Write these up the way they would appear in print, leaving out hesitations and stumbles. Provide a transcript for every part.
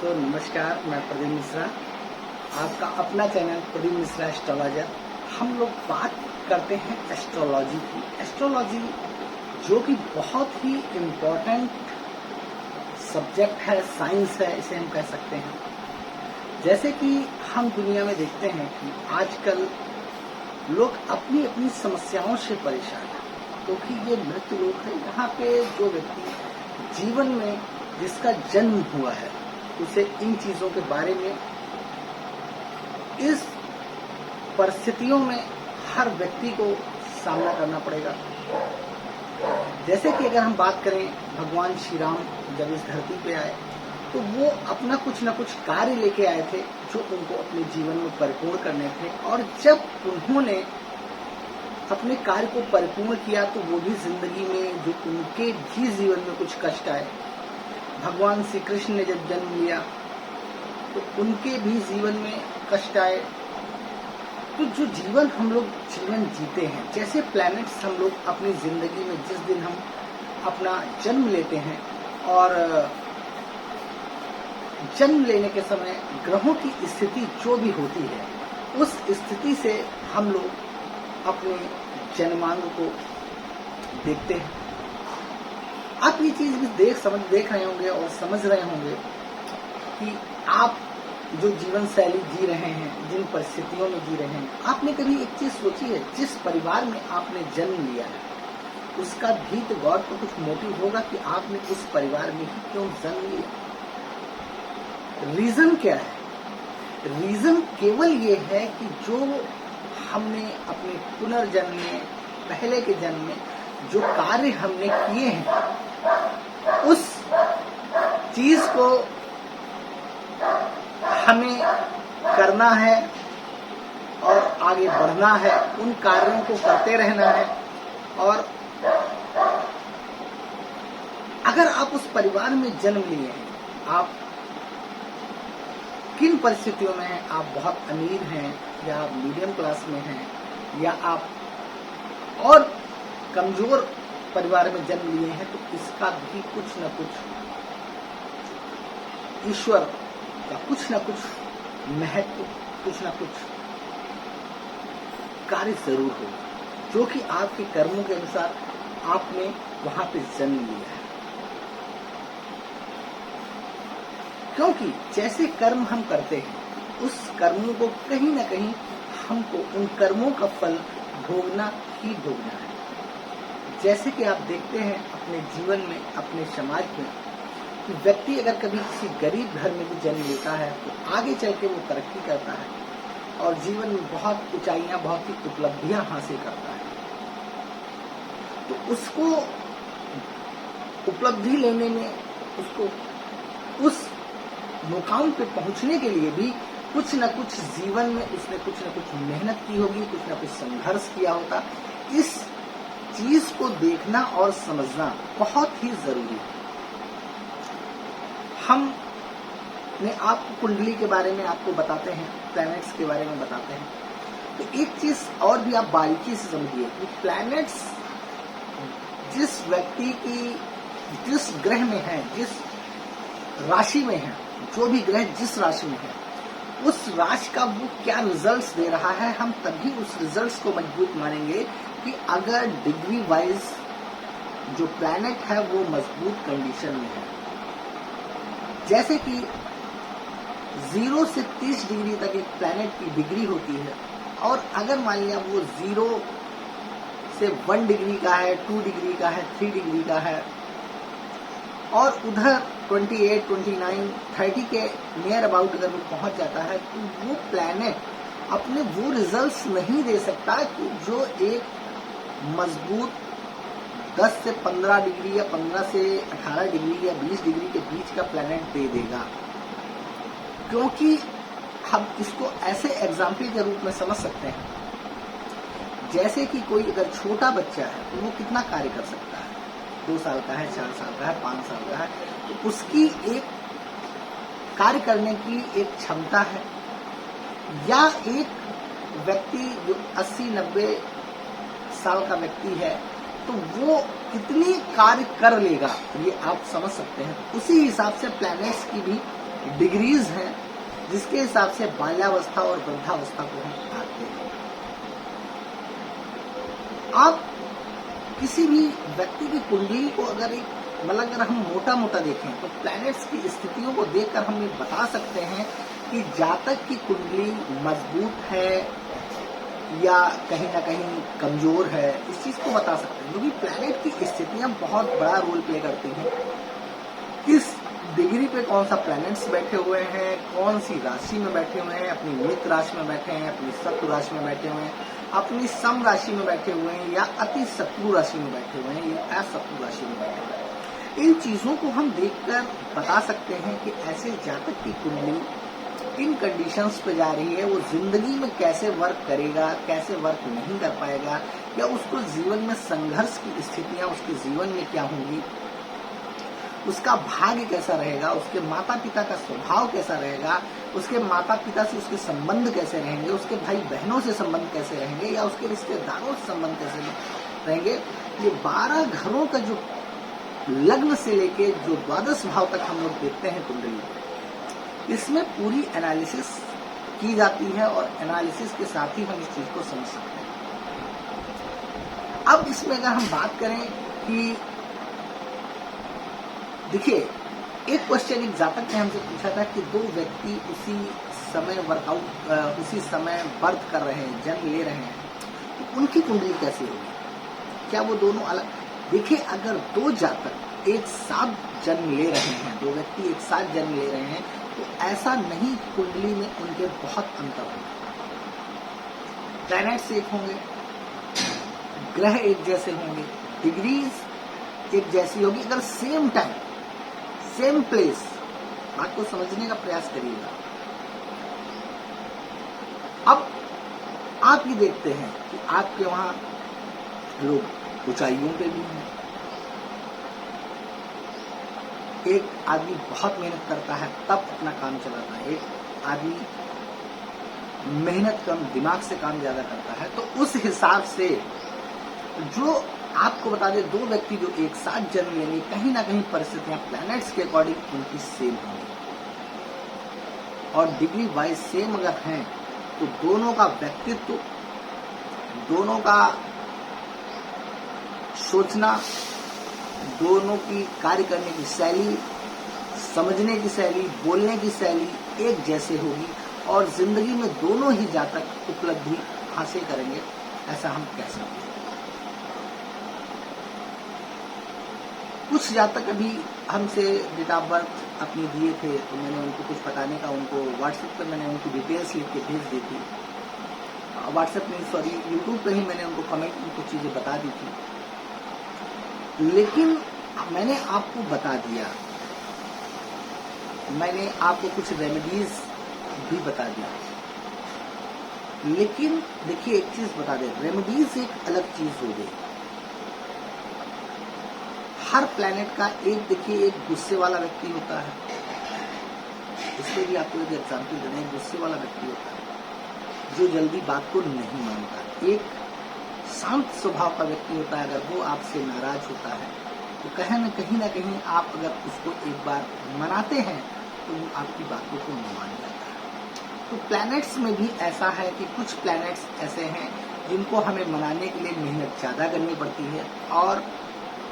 दोस्तों नमस्कार, मैं प्रदीप मिश्रा, आपका अपना चैनल प्रदीप मिश्रा एस्ट्रोलॉजर। हम लोग बात करते हैं एस्ट्रोलॉजी की। एस्ट्रोलॉजी जो कि बहुत ही इम्पोर्टेंट सब्जेक्ट है, साइंस है, इसे हम कह सकते हैं। जैसे कि हम दुनिया में देखते हैं कि आजकल लोग अपनी अपनी समस्याओं से परेशान हैं, क्योंकि ये मृत लोक है। यहाँ पे जो व्यक्ति जीवन में जिसका जन्म हुआ है उसे इन चीजों के बारे में, इस परिस्थितियों में हर व्यक्ति को सामना करना पड़ेगा। जैसे कि अगर हम बात करें, भगवान श्री राम जब इस धरती पे आए तो वो अपना कुछ न कुछ कार्य लेके आए थे जो उनको अपने जीवन में परिपूर्ण करने थे, और जब उन्होंने अपने कार्य को परिपूर्ण किया तो वो भी जिंदगी में जो उनके भी जीवन में कुछ कष्ट आए। भगवान श्री कृष्ण ने जब जन्म लिया तो उनके भी जीवन में कष्ट आए। तो जो जीवन हम लोग जीवन जीते हैं, जैसे प्लैनेट्स हम लोग अपनी जिंदगी में जिस दिन हम अपना जन्म लेते हैं, और जन्म लेने के समय ग्रहों की स्थिति जो भी होती है उस स्थिति से हम लोग अपने जन्मांग को देखते हैं। आप ये चीज भी देख रहे होंगे और समझ रहे होंगे कि आप जो जीवन शैली जी रहे हैं, जिन परिस्थितियों में जी रहे हैं, आपने कभी एक चीज सोची है, जिस परिवार में आपने जन्म लिया है उसका भी तो गौर तो कुछ मोटिव होगा कि आपने उस परिवार में ही क्यों जन्म लिया। रीजन क्या है? रीजन केवल ये है कि जो हमने अपने पुनर्जन्म में, पहले के जन्म में जो कार्य हमने किए हैं उस चीज को हमें करना है और आगे बढ़ना है, उन कार्यों को करते रहना है। और अगर आप उस परिवार में जन्म लिए हैं, आप किन परिस्थितियों में हैं, आप बहुत अमीर हैं या आप मीडियम क्लास में हैं या आप और कमजोर परिवार में जन्म लिए हैं, तो इसका भी कुछ न कुछ ईश्वर का कुछ न कुछ महत्व, कुछ न कुछ कार्य जरूर होगा, जो कि आपके कर्मों के अनुसार आपने वहां पे जन्म लिया है। क्योंकि जैसे कर्म हम करते हैं उस कर्मों को कहीं न कहीं हमको उन कर्मों का फल भोगना ही भोगना है। जैसे कि आप देखते हैं अपने जीवन में, अपने समाज में, कि व्यक्ति अगर कभी किसी गरीब घर में भी जन्म लेता है तो आगे चल के वो तरक्की करता है और जीवन में बहुत ऊंचाइयां, बहुत ही उपलब्धियां हासिल करता है। तो उसको उपलब्धि लेने में, उसको उस मुकाम पे पहुंचने के लिए भी कुछ न कुछ जीवन में उसने कुछ न कुछ मेहनत की होगी, कुछ न कुछ संघर्ष किया होगा। इस चीज को देखना और समझना बहुत ही जरूरी है। हम ने आपको कुंडली के बारे में आपको बताते हैं, प्लैनेट्स के बारे में बताते हैं, तो एक चीज और भी आप बारीकी से समझिए कि प्लैनेट्स जिस व्यक्ति की, जिस ग्रह में है, जिस राशि में है, जो भी ग्रह जिस राशि में है, उस राशि का वो क्या रिजल्ट्स दे रहा है, हम तभी उस रिजल्ट्स को मजबूत मानेंगे कि अगर डिग्री वाइज जो प्लैनेट है वो मजबूत कंडीशन में है। जैसे कि 0 से 30 डिग्री तक एक प्लैनेट की डिग्री होती है, और अगर मान लिया वो 0 से 1 डिग्री का है, 2 डिग्री का है, 3 डिग्री का है, और उधर 28, 29, 30 के नियर अबाउट अगर वो पहुंच जाता है, तो वो प्लैनेट अपने वो रिजल्ट्स नहीं दे सकता कि जो एक मजबूत 10 से 15 डिग्री या 15 से 18 डिग्री या 20 डिग्री के बीच का प्लैनेट दे देगा। क्योंकि हम इसको ऐसे एग्जाम्पल के रूप में समझ सकते हैं, जैसे कि कोई अगर छोटा बच्चा है तो वो कितना कार्य कर सकता है, 2 साल का है, 4 साल का है, 5 साल का है, तो उसकी एक कार्य करने की एक क्षमता है। या एक व्यक्ति जो 80-90 साल का व्यक्ति है तो वो कितनी कार्य कर लेगा, ये आप समझ सकते हैं। उसी हिसाब से प्लैनेट्स की भी डिग्रीज हैं जिसके हिसाब से बाल्यावस्था और वृद्धावस्था को हम आते हैं। आप किसी भी व्यक्ति की कुंडली को अगर हम मोटा मोटा देखें तो प्लैनेट्स की स्थितियों को देखकर हम ये बता सकते हैं कि जातक की कुंडली मजबूत है या कहीं ना कहीं कमजोर है, इस चीज को बता सकते हैं, क्योंकि प्लैनेट की स्थितियां बहुत बड़ा रोल प्ले करती हैं। किस डिग्री पे कौन सा प्लैनेट्स बैठे हुए हैं, कौन सी राशि में बैठे हुए हैं, अपनी मित्र राशि में बैठे हैं, अपनी शत्रु राशि में बैठे हुए हैं, अपनी सम राशि में बैठे हुए हैं, या अति शत्रु राशि में बैठे हुए हैं, या अशत्रु राशि में बैठे हुए हैं। इन चीजों को हम देखकर बता सकते हैं कि ऐसे जातक की कुंडली इन कंडीशंस पे जा रही है, वो जिंदगी में कैसे वर्क करेगा, कैसे वर्क नहीं कर पाएगा, या उसको जीवन में संघर्ष की स्थितियां उसके जीवन में क्या होंगी, उसका भाग्य कैसा रहेगा, उसके माता पिता का स्वभाव कैसा रहेगा, उसके माता पिता से उसके संबंध कैसे रहेंगे, उसके भाई बहनों से संबंध कैसे रहेंगे, या उसके रिश्तेदारों से संबंध कैसे रहेंगे। ये 12 घरों का जो लग्न से लेके जो द्वादश भाव तक हम लोग देखते हैं कुंडली, इसमें पूरी एनालिसिस की जाती है और एनालिसिस के साथ ही हम इस चीज को समझ सकते हैं। अब इसमें अगर हम बात करें कि देखिए, एक क्वेश्चन एक जातक ने हमसे पूछा था कि दो व्यक्ति उसी समय उसी समय बर्थ कर रहे हैं, जन्म ले रहे हैं, तो उनकी कुंडली कैसी होगी, क्या वो दोनों अलग? देखिए, अगर दो जातक एक साथ जन्म ले रहे हैं, दो व्यक्ति एक साथ जन्म ले रहे हैं, तो ऐसा नहीं कुंडली में उनके बहुत अंतर होंगे। प्लैनेट्स एक होंगे, ग्रह एक जैसे होंगे, डिग्रीज एक जैसी होगी, अगर सेम टाइम सेम प्लेस। बात को समझने का प्रयास करिएगा। अब आप ये देखते हैं कि आपके वहां लोग ऊंचाइयों पे भी हैं। एक आदमी बहुत मेहनत करता है तब अपना काम चलाता है, एक आदमी मेहनत कम दिमाग से काम ज्यादा करता है। तो उस हिसाब से जो आपको बता दें, दो व्यक्ति जो एक साथ जन्म लेंगे, कहीं ना कहीं परिस्थितियां प्लैनेट्स के अकॉर्डिंग उनकी सेम होंगी, और डिग्री वाइज सेम अगर हैं तो दोनों का व्यक्तित्व, दोनों का सोचना, दोनों की कार्य करने की शैली, समझने की शैली, बोलने की शैली एक जैसे होगी, और जिंदगी में दोनों ही जातक उपलब्धि हासिल करेंगे, ऐसा हम कह सकते हैं। कुछ जातक अभी हमसे डेट ऑफ बर्थ अपनी दिए थे, तो मैंने उनको कुछ बताने का, उनको व्हाट्सएप पे मैंने उनकी डिटेल्स लिख के भेज दी थी। व्हाट्सएप में सॉरी यूट्यूब पे ही मैंने उनको कमेंट में कुछ चीजें बता दी थी, लेकिन मैंने आपको बता दिया, मैंने आपको कुछ रेमेडीज भी बता दिया। लेकिन देखिए, एक चीज बता दें, रेमेडीज एक अलग चीज हो गई। हर प्लैनेट का एक, देखिए, एक गुस्से वाला व्यक्ति होता है, इसमें भी आपको एक एग्जाम्पल देना है। गुस्से वाला व्यक्ति होता है जो जल्दी बात को नहीं मानता। एक शांत स्वभाव का व्यक्ति होता है, अगर वो आपसे नाराज होता है तो कहीं ना कहीं आप अगर उसको एक बार मनाते हैं तो वो आपकी बातों को नहीं मान जाता है। तो प्लैनेट्स में भी ऐसा है कि कुछ प्लैनेट्स ऐसे हैं जिनको हमें मनाने के लिए मेहनत ज़्यादा करनी पड़ती है, और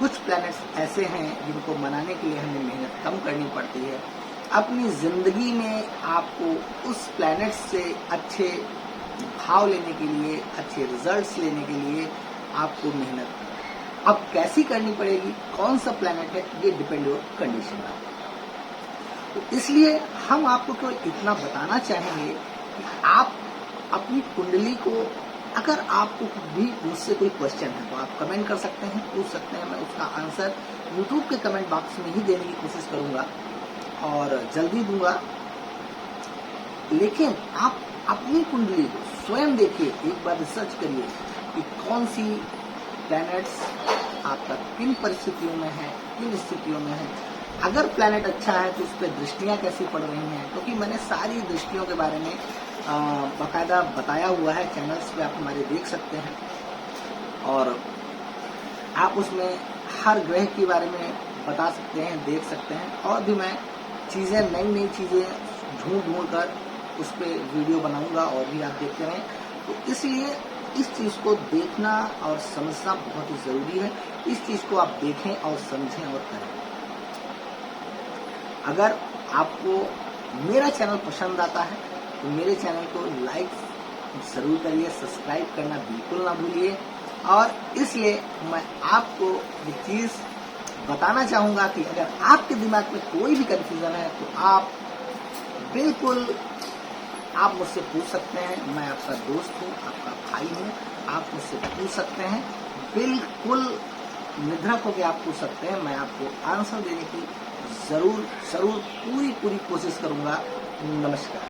कुछ प्लैनेट्स ऐसे हैं जिनको मनाने के लिए हमें मेहनत कम करनी पड़ती है। अपनी जिंदगी में आपको उस प्लैनेट से अच्छे भाव लेने के लिए, अच्छे रिजल्ट्स लेने के लिए आपको मेहनत अब कैसी करनी पड़ेगी, कौन सा प्लैनेट है, ये डिपेंड हो कंडीशन पर। तो इसलिए हम आपको केवल इतना बताना चाहेंगे कि आप अपनी कुंडली को, अगर आपको भी मुझसे कोई क्वेश्चन है तो आप कमेंट कर सकते हैं, पूछ सकते हैं। मैं उसका आंसर यूट्यूब के कमेंट बॉक्स में ही देने की कोशिश करूंगा और जल्दी दूंगा। लेकिन आप अपनी कुंडली को स्वयं देखिए, एक बार रिसर्च करिए कि कौन सी प्लैनेट्स आपका किन परिस्थितियों में है, किन स्थितियों में है। अगर प्लैनेट अच्छा है तो उस पर दृष्टियां कैसी पड़ रही हैं, क्योंकि मैंने सारी दृष्टियों के बारे में बाकायदा बताया हुआ है, चैनल्स पे आप हमारे देख सकते हैं, और आप उसमें हर ग्रह के बारे में बता सकते हैं, देख सकते हैं। और भी मैं चीज़ें, नई नई चीज़ें ढूंढ कर उस पर वीडियो बनाऊंगा और भी आप देखते रहें। तो इसलिए इस चीज़ को देखना और समझना बहुत ही ज़रूरी है। इस चीज़ को आप देखें और समझें और करें। अगर आपको मेरा चैनल पसंद आता है तो मेरे चैनल को लाइक ज़रूर करिए, सब्सक्राइब करना बिल्कुल ना भूलिए। और इसलिए मैं आपको ये चीज़ बताना चाहूँगा कि अगर आपके दिमाग में कोई भी कन्फ्यूज़न है तो आप बिल्कुल आप मुझसे पूछ सकते हैं। मैं आपका दोस्त हूँ, आपका भाई हूँ, आप मुझसे पूछ सकते हैं। बिल्कुल निधड़क होकर आप पूछ सकते हैं। मैं आपको आंसर देने की ज़रूर पूरी कोशिश करूँगा। नमस्कार।